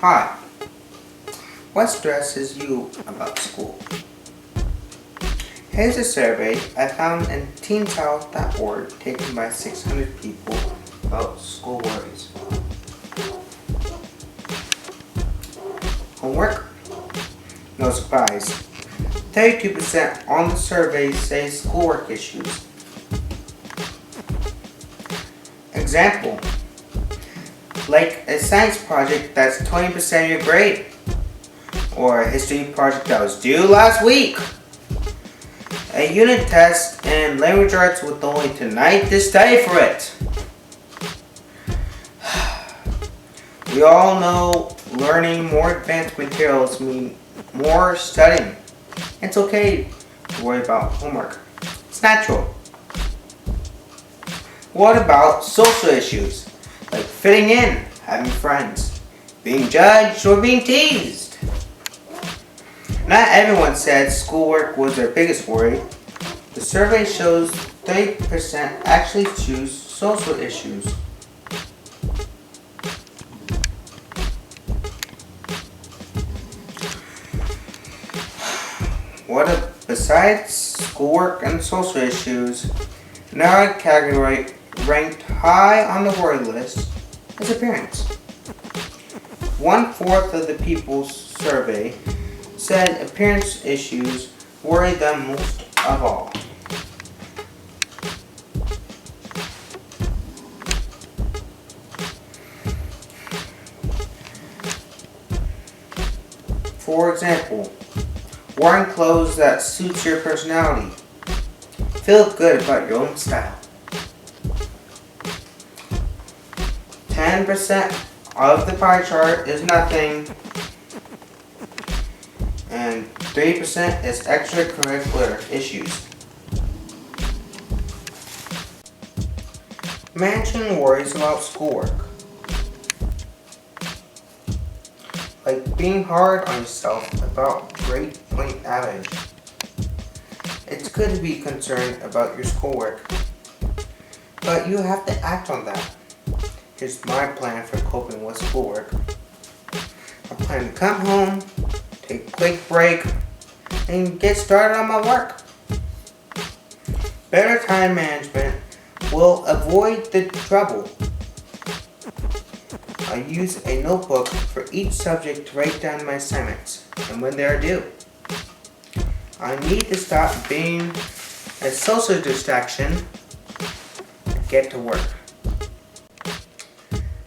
Hi, what stresses you about school? Here's a survey I found in teensouth.org taken by 600 people about school worries. Homework? No surprise. 32% on the survey say schoolwork issues. Example, like a science project that's 20% of your grade, or a history project that was due last week, a unit test in language arts with only tonight to study for it. We all know learning more advanced materials mean more studying. It's okay to worry about homework. It's natural. What about social issues, like fitting in, having friends, being judged, or being teased? Not everyone said schoolwork was their biggest worry. The survey shows 30% actually choose social issues. Besides schoolwork and social issues, another category ranked high on the worry list is appearance. 1/4 of the people surveyed said appearance issues worry them most of all. For example, wearing clothes that suits your personality. Feel good about your own style. 10% of the pie chart is nothing, and 3% is extracurricular issues. Managing worries about schoolwork. Like being hard on yourself about grade point average. It's good to be concerned about your schoolwork, but you have to act on that. Here's my plan for coping with schoolwork. I plan to come home, take a quick break, and get started on my work. Better time management will avoid the trouble. I use a notebook for each subject to write down my assignments and when they are due. I need to stop being a social distraction and get to work.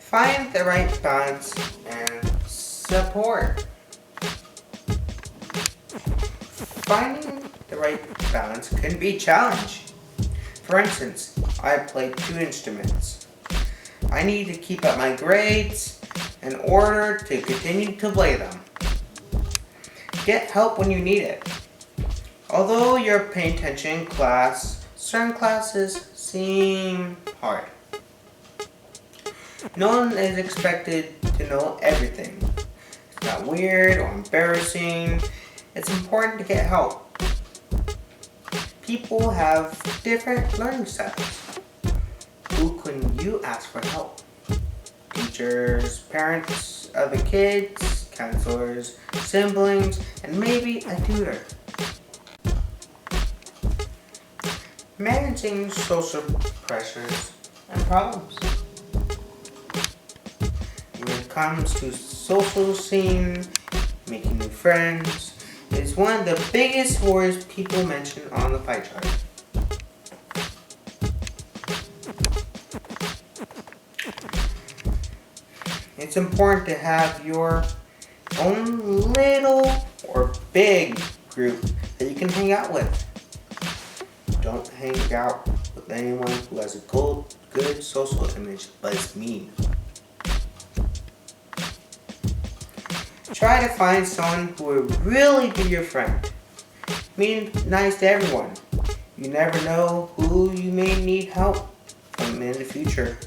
Find the right balance and support. Finding the right balance can be a challenge. For instance, I play 2 instruments. I need to keep up my grades in order to continue to play them. Get help when you need it. Although you're paying attention in class, certain classes seem hard. No one is expected to know everything. It's not weird or embarrassing. It's important to get help. People have different learning styles. Who can you ask for help? Teachers, parents of the kids, counselors, siblings, and maybe a tutor. Managing social pressures and problems. When it comes to social scene, making new friends, is one of the biggest worries people mention on the pie chart. It's important to have your own little or big group that you can hang out with. Don't hang out with anyone who has a good social image but is mean. Try to find someone who will really be your friend. Be nice to everyone. You never know who you may need help from in the future.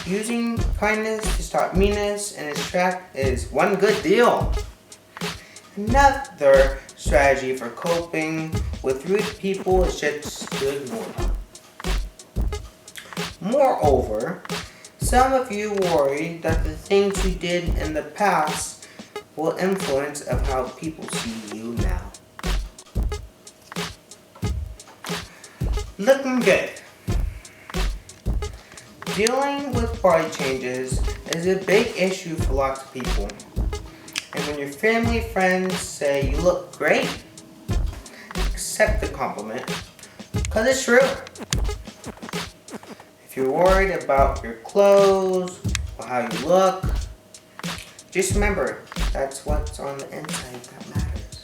Using kindness to stop meanness and distract is one good deal. Another strategy for coping with rude people is just to ignore them. Moreover, Some of you worry that the things you did in the past will influence of how people see you now. Looking good. Dealing with body changes is a big issue for lots of people. And when your family friends say you look great, accept the compliment, because it's true. If you're worried about your clothes or how you look, just remember, that's what's on the inside that matters.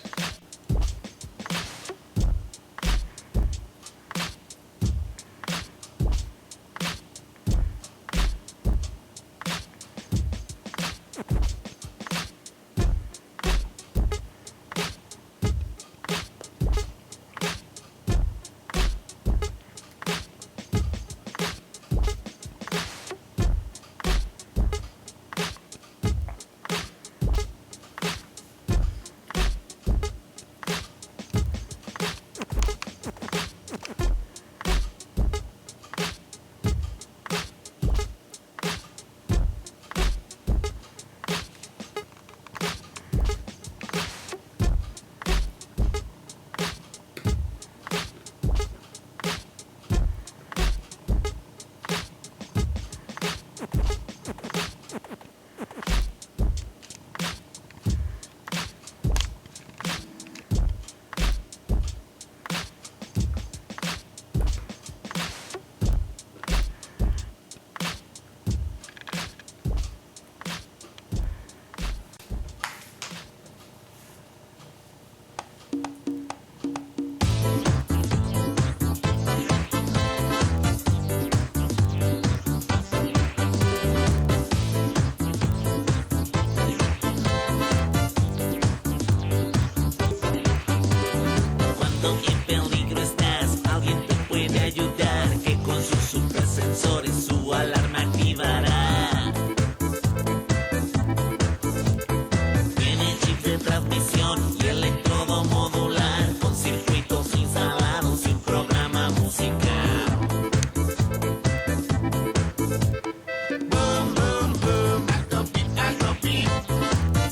En peligro estás, alguien te puede ayudar, que con sus supersensores su alarma activará. Tiene chip de transmisión y electrodo modular, con circuitos instalados y un programa musical. Boom, boom, boom, alto beat,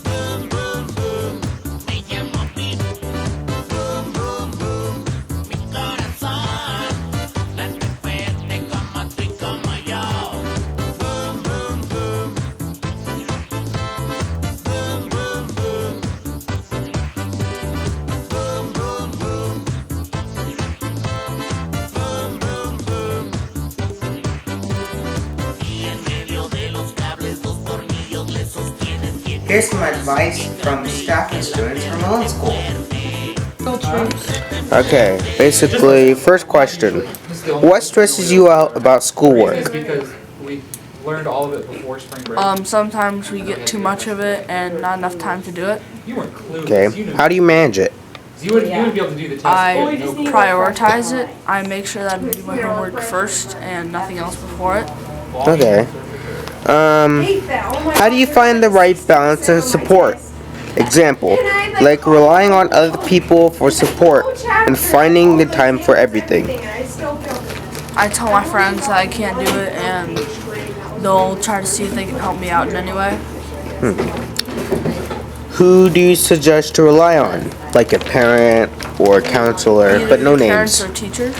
boom, boom, boom, me llamo Pete. Boom, boom, boom, mi corazón late fuerte como tú y como yo. Boom, boom, boom, boom, boom, boom, boom, boom, boom, boom, boom, boom. Y en medio de los cables dos tornillos le sostienen bien. Here's some advice from staff and students from my own school. Okay, basically, first question. What stresses you out about schoolwork? Because we learned all of it before spring break. Sometimes we get too much of it and not enough time to do it. You weren't clueless. Okay, You knew. how do you manage it? You would be able to do the test. I but no- prioritize it. I make sure that I do my homework first and nothing else before it. Okay. How do you find the right balance and support? Example, like relying on other people for support and finding the time for everything. I tell my friends that I can't do it and they'll try to see if they can help me out in any way. Who do you suggest to rely on? Like a parent or a counselor, Either but no your parents names. or teachers.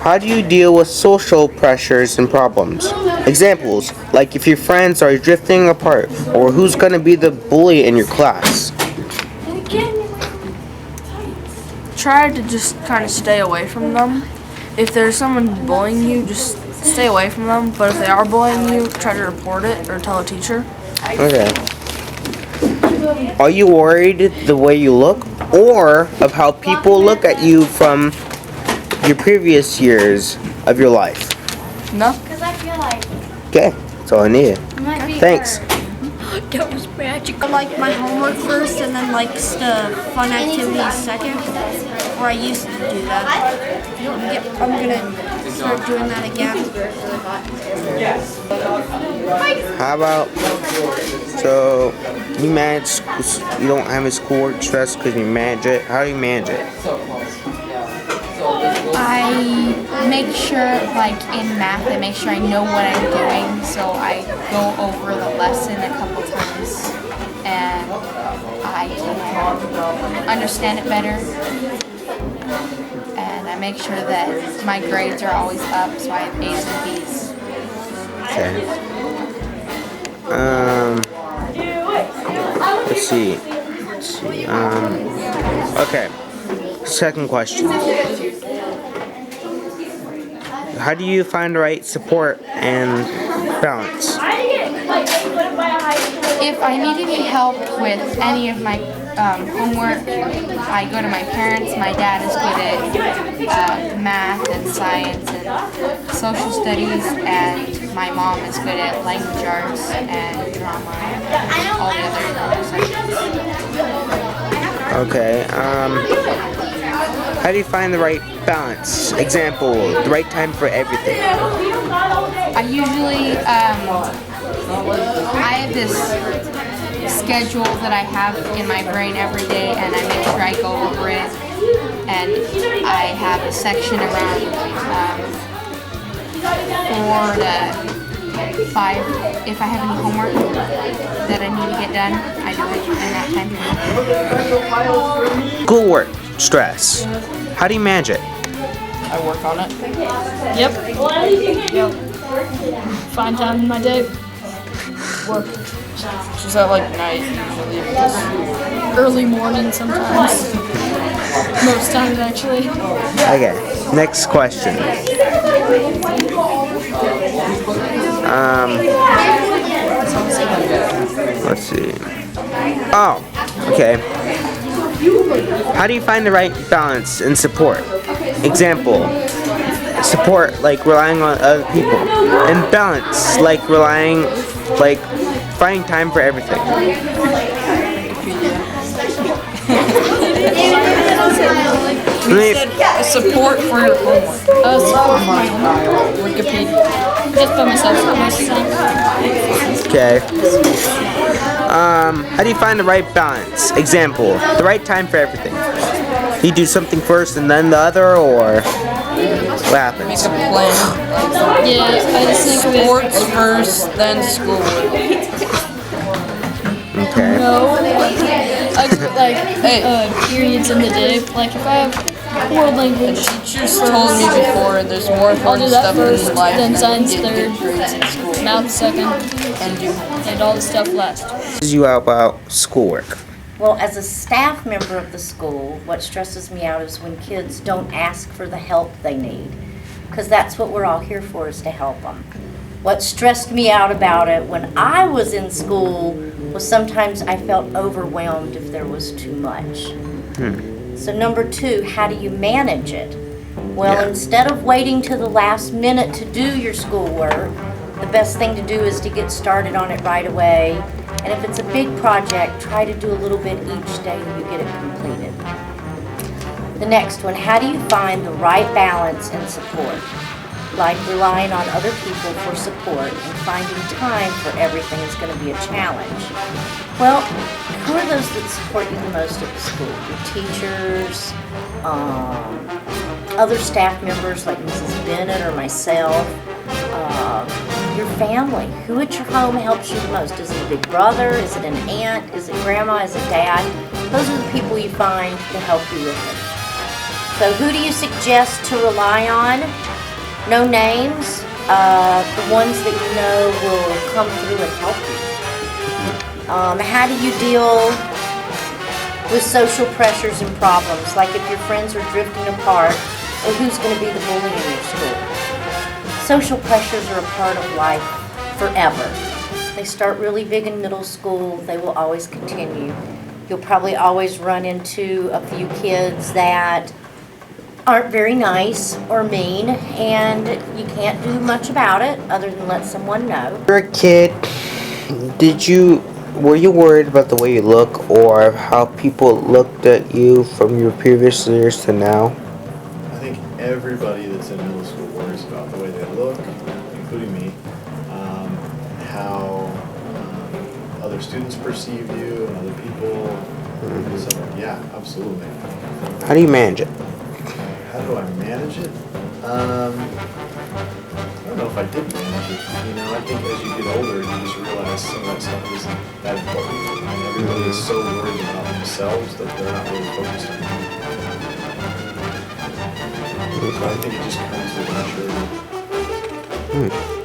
How do you deal with social pressures and problems? Examples, like if your friends are drifting apart, or who's gonna be the bully in your class. Try to just kind of stay away from them. If there's someone bullying you, just stay away from them. But if they are bullying you, try to report it or tell a teacher. Okay. Are you worried the way you look, or of how people look at you from your previous years of your life? No? Because I feel like Okay, that's all I needed. it might be Thanks. That was magic. I like my homework first and then like the fun activities second. Or I used to do that. I'm gonna start doing that again. How about, so you manage, you don't have a schoolwork stress because you manage it. How do you manage it? I make sure, like in math, I make sure I know what I'm doing. So I go over the lesson a couple times and I can understand it better. And I make sure that my grades are always up, so I have A's and B's. Okay. Let's see. Okay. Second question. How do you find the right support and balance? If I need any help with any of my homework, I go to my parents. My dad is good at math and science and social studies, and my mom is good at language arts and drama and all the other sections. Okay. How do you find the right balance? Example, the right time for everything. I usually, I have this schedule that I have in my brain every day, and I make sure I go over it. And I have a section around 4 to 5. If I have any homework that I need to get done, I do it in that time. Schoolwork, stress. How do you manage it? I work on it. Yep. Find time in my day. Work. Just at like night usually. Early morning sometimes. Most times actually. Okay, next question. Let's see. Oh, okay. How do you find the right balance and support? Example, support like relying on other people, and balance like finding time for everything. Support for your homework. Support for my homework. Wikipedia. Just by myself most of the time. Okay. How do you find the right balance? Example, the right time for everything. Do you do something first and then the other, or what happens? Make a plan. Yeah, I just think of sports first, then schoolwork. Okay. No, I put like periods in the day. Like if I have world language, teachers told me before there's more important stuff in life then than science getting third, good grades in school. math second, and all the stuff last. Is you out about schoolwork? Well, as a staff member of the school, what stresses me out is when kids don't ask for the help they need, because that's what we're all here for, is to help them. What stressed me out about it when I was in school was sometimes I felt overwhelmed if there was too much. So number 2, how do you manage it? Well, instead of waiting to the last minute to do your schoolwork, the best thing to do is to get started on it right away. And if it's a big project, try to do a little bit each day till you get it completed. The next one, how do you find the right balance and support? Like relying on other people for support and finding time for everything is going to be a challenge. Well, who are those that support you the most at the school? Your teachers, other staff members like Mrs. Bennett or myself, your family. Who at your home helps you the most? Is it a big brother? Is it an aunt? Is it grandma? Is it dad? Those are the people you find to help you with it. So who do you suggest to rely on? No names, the ones that you know will come through and help you. How do you deal with social pressures and problems? Like if your friends are drifting apart, well, who's going to be the bully in your school? Social pressures are a part of life forever. They start really big in middle school, they will always continue. You'll probably always run into a few kids that aren't very nice or mean, and you can't do much about it other than let someone know. You're a kid. Were you worried about the way you look or how people looked at you from your previous years to now? I think everybody that's in middle school worries about the way they look, including me, how other students perceive you and other people. So, yeah, absolutely. How do you manage it? How do I manage it? I don't know if I did manage it. You know, I think as you get older, you just realize some of that stuff isn't that important. And everybody is so worried about themselves that they're not really focused on it. So I think it just comes with maturity.